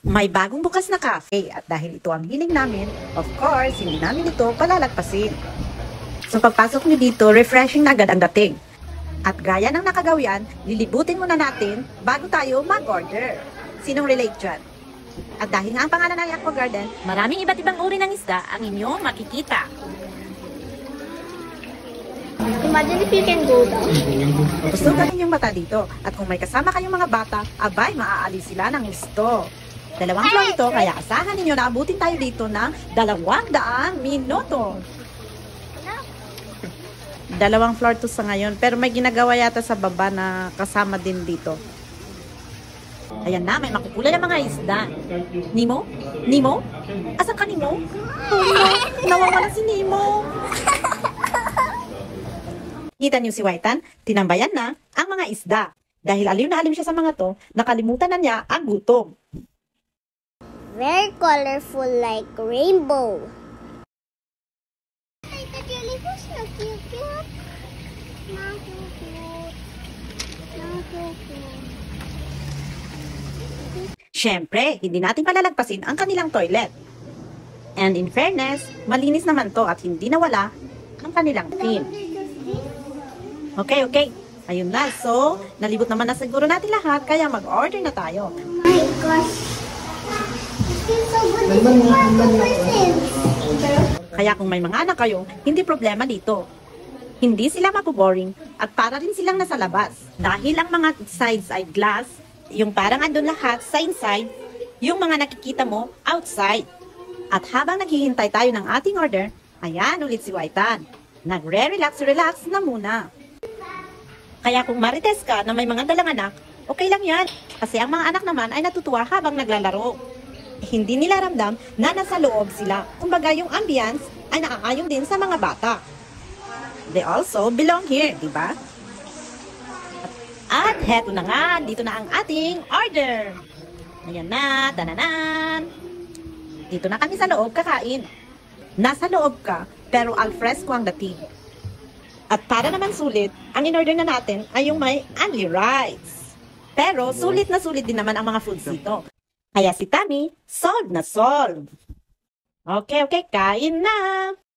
May bagong bukas na cafe at dahil ito ang hiling namin, of course, hindi namin ito palalagpasin. So pagpasok nyo dito, refreshing na agad ang dating. At gaya ng nakagawian, lilibutin muna natin bago tayo mag-order. Sinong relate dyan? At dahil nga ang pangalan ng Aqua Garden, maraming iba't ibang uri ng isda ang inyong makikita. Imagine if you can go down. Pusugan ninyong mata dito. At kung may kasama kayong mga bata, abay, maaalis sila ng gusto. 2 floor ito, kaya asahan ninyo na abutin tayo dito ng 200 minuto. 2 floor to sa ngayon, pero may ginagawa yata sa baba na kasama din dito. Ayan na, may makukulay ng mga isda. Nemo? Nemo? Asan ka, Nemo? Oh no, nawawala si Nemo. Kita niyo si Whitan? Tinambayan na ang mga isda. Dahil aliw na aliw siya sa mga to, nakalimutan na niya ang gutom. Very colorful like rainbow. Ay, the jellyfish na cute. Not so cute. Not so cute. Siyempre, hindi natin palalagpasin ang kanilang toilet. And in fairness, malinis naman to at hindi nawala ang kanilang theme. Okay. Ayun na. So, nalibot naman na siguro natin lahat, kaya mag-order na tayo. Oh my gosh. It's so good. Kaya kung may mga anak kayo, hindi problema dito. Hindi sila mapuboring at para rin silang nasa labas. Dahil ang mga sides ay glass, yung parang andun lahat sa inside, yung mga nakikita mo outside. At habang naghihintay tayo ng ating order, ayan ulit si Whitan. Nagre-relax na muna. Kaya kung marites ka na may mga dalang anak, okay lang yan. Kasi ang mga anak naman ay natutuwa habang naglalaro. Hindi nila ramdam na nasa loob sila. Kumbaga yung ambience ay naaayon din sa mga bata. They also belong here, di ba? At heto na nga, dito na ang ating order. Ayan na, tananan. Dito na kami sa loob kakain. Nasa loob ka, pero al fresco ang dating. At para naman sulit, ang in-order na natin ay yung may only rice. Pero sulit na sulit din naman ang mga foods dito. Kaya si Tammy, solve na solve. Okay, kain na!